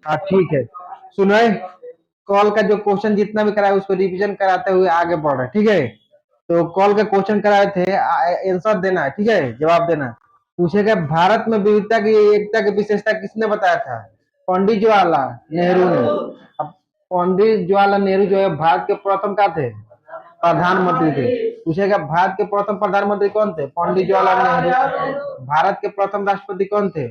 हाँ ठीक है। सुनो, कॉल का जो क्वेश्चन जितना भी कराया उसको रिवीजन कराते हुए आगे बढ़ रहे हैं, ठीक है। तो कॉल का क्वेश्चन कराए थे, आंसर देना है, ठीक है, जवाब देना है। पूछेगा भारत में विविधता की एकता की विशेषता किसने बताया था? पंडित जवाहरलाल नेहरू ने। अब पंडित जवाहरलाल नेहरू जो है भारत के प्रथम क्या थे? प्रधानमंत्री थे। पूछेगा भारत के प्रथम प्रधानमंत्री कौन थे? पंडित जवाहरलाल नेहरू। भारत के प्रथम राष्ट्रपति कौन थे?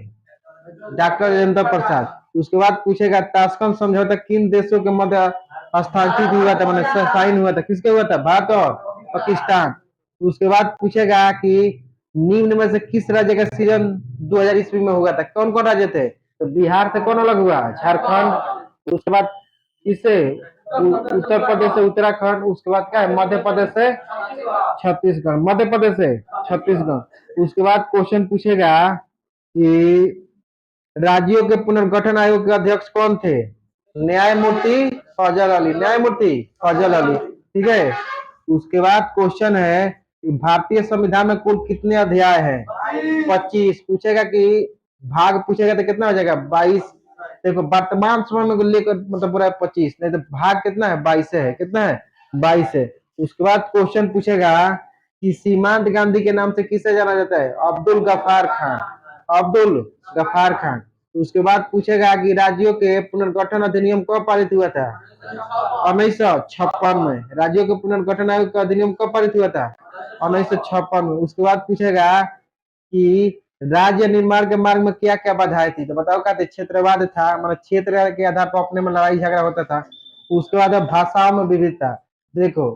डॉक्टर राजेंद्र प्रसाद। उसके बाद पूछेगा ताशकंद समझौता किन देशों के मध्य हस्ताक्षरित हुआ था, मैंने साइन हुआ था, किसके हुआ था? भारत और पाकिस्तान। उसके बाद पूछेगा कि निम्न में से किस राज्य का सीजन 2000 ईस्वी में हुआ था? कौन कौन राज्य थे? तो बिहार से कौन अलग हुआ? झारखंड। उसके बाद किससे? उत्तर प्रदेश से उत्तराखंड। उसके बाद क्या है? मध्य प्रदेश से छत्तीसगढ़। मध्य प्रदेश से छत्तीसगढ़। उसके बाद क्वेश्चन पूछेगा कि राज्यों के पुनर्गठन आयोग के अध्यक्ष कौन थे? न्यायमूर्ति फजल अली। न्यायमूर्ति फजल अली, ठीक है। उसके बाद क्वेश्चन है कि भारतीय संविधान में कुल कितने अध्याय हैं? 25। पूछेगा कि भाग पूछेगा तो कितना हो जाएगा? 22। देखो वर्तमान समय में लेकर मतलब पूरा 25, नहीं तो भाग कितना है? 22 है। कितना है? 22 है। उसके बाद क्वेश्चन पूछेगा कि सीमांत गांधी के नाम से किसे जाना जाता है? अब्दुल गफार खान। अब्दुल गफार खान। उसके बाद पूछेगा कि राज्यों के पुनर्गठन अधिनियम कब पारित हुआ था? 1956 में। राज्यों के पुनर्गठन आयोग का अधिनियम कब पारित हुआ था? 1956 में। उसके बाद पूछेगा कि राज्य निर्माण के मार्ग में क्या क्या बाधाएं थी? तो बताओ क्या थे? क्षेत्रवाद था, मतलब क्षेत्र के आधार पर अपने में लड़ाई झगड़ा होता था। उसके बाद भाषाओं में विविधता। देखो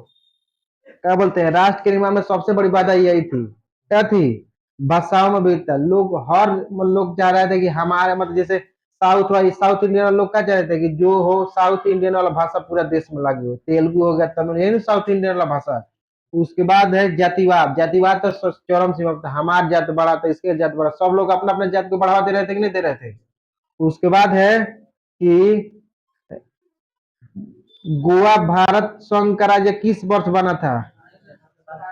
क्या बोलते हैं, राष्ट्र के निर्माण में सबसे बड़ी बाधा यही थी। क्या थी? भाषाओं में विविधता। लोग हर लोग चाह रहे थे कि हमारे मतलब जैसे साउथ इंडियन वाले लोग क्या चाह रहे थे कि जो हो साउथ इंडियन वाला भाषा पूरा देश में लागू हो। तेलुगु हो गया, तमिल, यही साउथ इंडियन वाला भाषा। उसके बाद है जातिवाद। जातिवाद तो चरम सीमा पर था, हमार जात बड़ा तो इसके जात बड़ा, सब लोग अपना अपने जात को बढ़ावा दे रहे थे कि नहीं दे रहे थे। उसके बाद है कि गोवा भारत संघ का राज्य किस वर्ष बना था?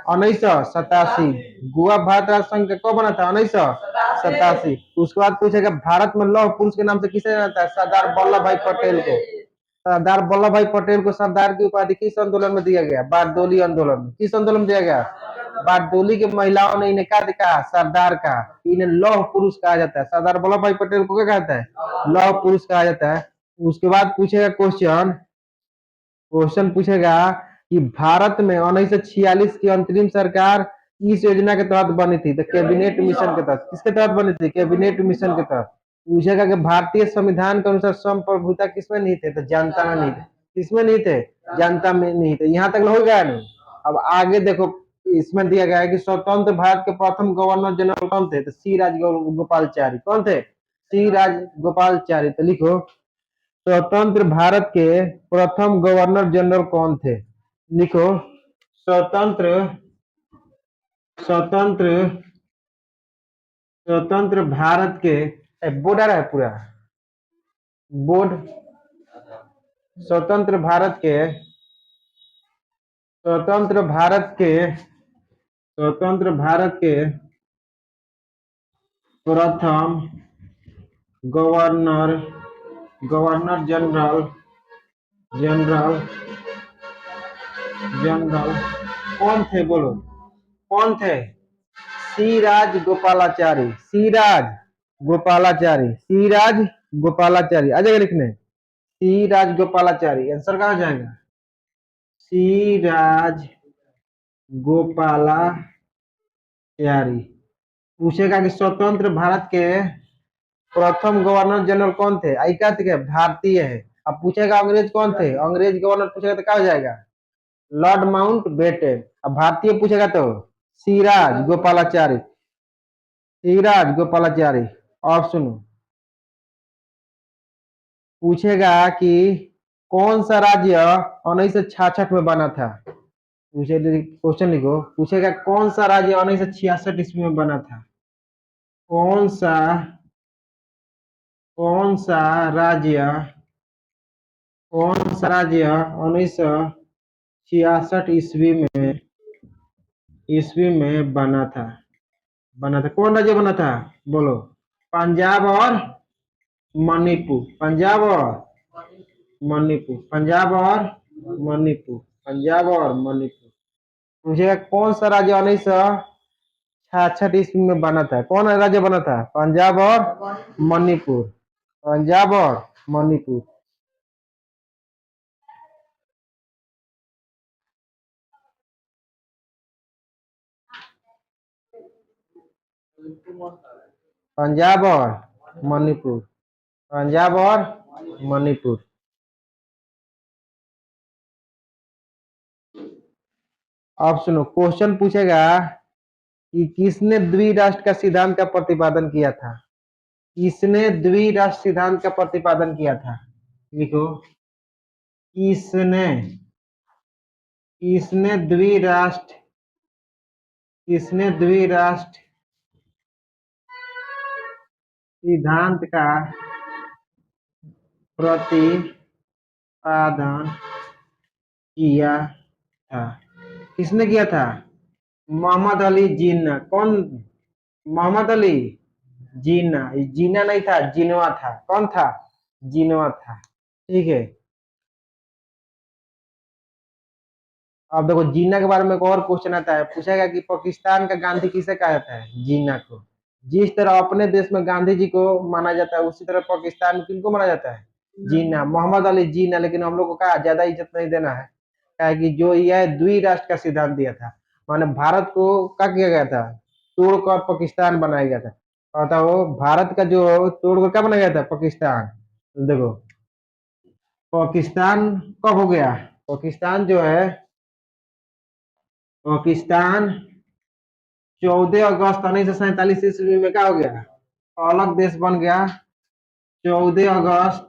1987। गोवा भारत राज्य संघ का कब बना था? 1987। उसके बाद पूछेगा भारत में लौह पुरुष के नाम से किसे जानता है? सरदार वल्लभ भाई पटेल को। सरदार वल्लभ भाई पटेल को सरदार की उपाधि किस आंदोलन में दिया गया? बारडोली आंदोलन में। किस आंदोलन में दिया गया? बारडोली के महिलाओं ने इन्हें क्या दिखा? सरदार का। इन्हें लौह पुरुष कहा जाता है। सरदार वल्लभ भाई पटेल को क्या कहता है? लौह पुरुष कहा जाता है। उसके बाद पूछेगा क्वेश्चन पूछेगा कि भारत में 1946 की अंतरिम सरकार इस योजना के तहत बनी थी? तो कैबिनेट मिशन के तहत। किसके तहत बनी थी? कैबिनेट मिशन के तहत। पूछेगा कि भारतीय संविधान के अनुसार संप्रभुता किसमें नहीं थे? तो जनता में नहीं थे। किसमें नहीं थे? जनता में नहीं थे। यहाँ तक हो गया नहीं। अब आगे देखो, इसमें दिया गया है कि स्वतंत्र भारत के प्रथम गवर्नर जनरल कौन थे? तो सी राजगोपालचारी। कौन थे? सी राजगोपालचारी। तो लिखो स्वतंत्र भारत के प्रथम गवर्नर जनरल कौन थे? लिखो स्वतंत्र स्वतंत्र स्वतंत्र भारत के बोर्ड आ रहा है पूरा बोर्ड। स्वतंत्र भारत के स्वतंत्र भारत के स्वतंत्र भारत के प्रथम governor governor general general general कौन थे? बोलो कौन थे? सीराज गोपालाचारी। सीराज गोपालाचारी। सीराज गोपालाचारी आ जाएगा लिखने। सीराज गोपालाचारी आंसर कहा जाएगा? सीराज गोपालाचारी। पूछेगा कि स्वतंत्र भारत के प्रथम गवर्नर जनरल कौन थे? आई क्या थे? भारतीय है। अब पूछेगा अंग्रेज कौन थे? अंग्रेज गवर्नर पूछेगा तो क्या हो जाएगा? Lord Mountbatten. अब भारतीय पूछेगा तो सीराज गोपालाचारी। सीराज गोपालाचारी। और सुनो, पूछेगा कि कौन सा राज्य 1966 में बना था? पूछे क्वेश्चन लिखो। पूछेगा कौन सा राज्य 1966 ईस्वी में बना था? कौन सा कौन सा राज्य कौन सा राज्य 1966 ईस्वी में बना था? कौन राज्य बना था? बोलो। पंजाब और मणिपुर, पंजाब और मणिपुर, पंजाब और मणिपुर, पंजाब और मणिपुर। मुझे कौन सा राज्य 1966 ईस्वी में बना था? कौन राज्य बना था? पंजाब और मणिपुर, पंजाब और मणिपुर। पंजाब और मणिपुर, पंजाब और मणिपुर। अब सुनो, क्वेश्चन पूछेगा कि किसने द्विराष्ट्र का सिद्धांत का प्रतिपादन किया था? किसने द्विराष्ट्र सिद्धांत का प्रतिपादन किया था? लिखो, किसने किसने द्विराष्ट्र किसने द्विराष्ट्र सिद्धांत का प्रतिपादन किया था? किसने किया था? मोहम्मद अली जिन्ना। कौन? मोहम्मद अली जिन्ना। जीना नहीं था, जिनवा था। कौन था? जिनवा था। ठीक है। अब देखो, जीना के बारे में एक और क्वेश्चन आता है, पूछेगा कि पाकिस्तान का गांधी किसे कहा जाता है? जीना को। जिस तरह अपने देश में गांधी जी को माना जाता है, उसी तरह पाकिस्तान में किनको माना जाता है? जीना, मोहम्मद अली जीना। लेकिन हम लोग को कहा ज्यादा इज्जत नहीं देना है, क्या कि जो यह द्विराष्ट्र का सिद्धांत दिया था, माने भारत को क्या किया गया था? तोड़कर पाकिस्तान बनाया गया था। और था वो भारत का जो तोड़कर क्या बनाया गया था? पाकिस्तान। देखो, पाकिस्तान कब हो गया? पाकिस्तान जो है, पाकिस्तान 14 अगस्त 1947 ईस्वी में क्या हो गया? अलग देश बन गया। 14 अगस्त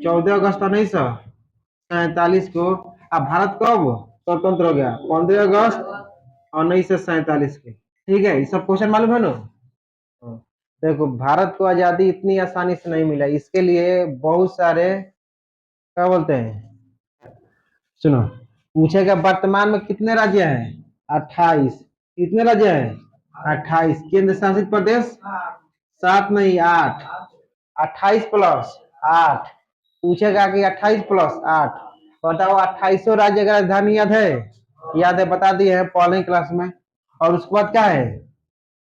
14 अगस्त 1947 को। अब भारत कब स्वतंत्र हो गया? 15 अगस्त 1947 के। ठीक है, ये सब क्वेश्चन मालूम है ना? हाँ। देखो, भारत को आजादी इतनी आसानी से नहीं मिला, इसके लिए बहुत सारे, क्या बोलते हैं, सुनो, पूछेगा वर्तमान में कितने राज्य हैं? 28। कितने राज्य हैं? 28। केंद्र शासित प्रदेश? 7 नहीं, 8। 28 प्लस 8। पूछेगा कि 28 प्लस 8, बताओ 28 राज्य का राजधानी याद है? याद है, बता दिए हैं पहले क्लास में। और उसके बाद क्या है?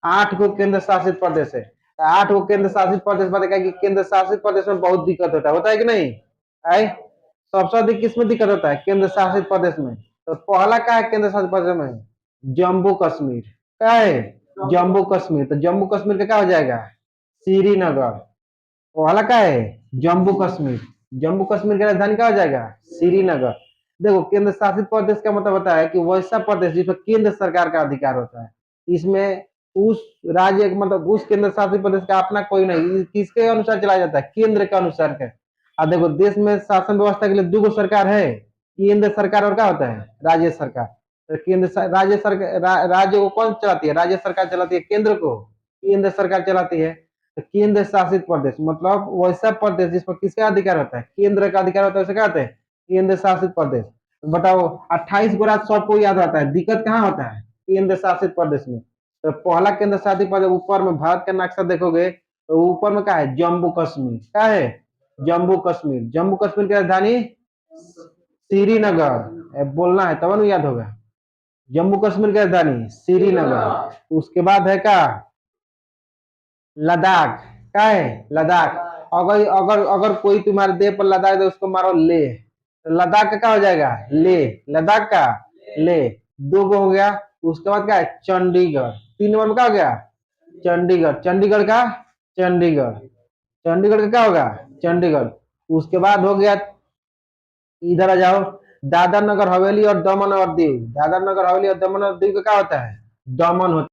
8 को केंद्र शासित प्रदेश है। 8 को केंद्र शासित प्रदेश बताएगा कि केंद्र शासित प्रदेश में बहुत दिक्कत होता है कि नहीं? है। सबसे अधिक किसमें दिक्कत होता है? केंद्र शासित प्रदेश में। तो पहला क्या है केंद्र शासित प्रदेश में? जम्मू कश्मीर। क्या है? जम्मू कश्मीर। तो जम्मू कश्मीर का क्या हो जाएगा? श्रीनगर। पहला क्या है? जम्मू कश्मीर। जम्मू कश्मीर की राजधानी क्या हो जाएगा? श्रीनगर। देखो, केंद्र शासित प्रदेश का मतलब होता है कि वैसा प्रदेश जिसमें केंद्र सरकार का अधिकार होता है। इसमें उस राज्य, मतलब उस केंद्र शासित प्रदेश का अपना कोई नहीं, किसके अनुसार चलाया जाता है? केंद्र के अनुसार है। अब देखो, देश में शासन व्यवस्था के लिए दो सरकार है, केंद्र सरकार और क्या होता है? राज्य सरकार। तो राज्य सरकार, राज्य को कौन चलाती है? राज्य सरकार चलाती है। केंद्र को केंद्र सरकार चलाती है। तो केंद्र शासित प्रदेश मतलब वैसा प्रदेश जिस पर किसका अधिकार होता है? केंद्र का अधिकार होता है, उसे कहते हैं केंद्र शासित प्रदेश। बताओ, 28 को रात सबको याद आता है, दिक्कत कहाँ होता है? केंद्र शासित प्रदेश में। तो पहला केंद्र शासित प्रदेश, ऊपर में भारत का नक्शा देखोगे तो ऊपर में क्या है? जम्मू कश्मीर। क्या है? जम्मू कश्मीर। जम्मू कश्मीर की राजधानी श्रीनगर। बोलना है तब याद होगा। जम्मू कश्मीर की राजधानी श्रीनगर। उसके बाद है क्या? लद्दाख। क्या है? लद्दाख। अगर अगर अगर कोई तुम्हारे देह पर लद्दाख दे, उसको मारो ले। तो लद्दाख का क्या हो जाएगा? ले। लद्दाख का ले। दो गो हो गया। उसके बाद क्या है? चंडीगढ़। 3 नंबर में क्या हो गया? चंडीगढ़। चंडीगढ़ का चंडीगढ़। चंडीगढ़ का क्या होगा? चंडीगढ़। उसके बाद हो गया, इधर आ जाओ, दादर नगर हवेली और दमन और दीव। दादर नगर हवेली और दमन और दीव का क्या होता है? दमन होता है।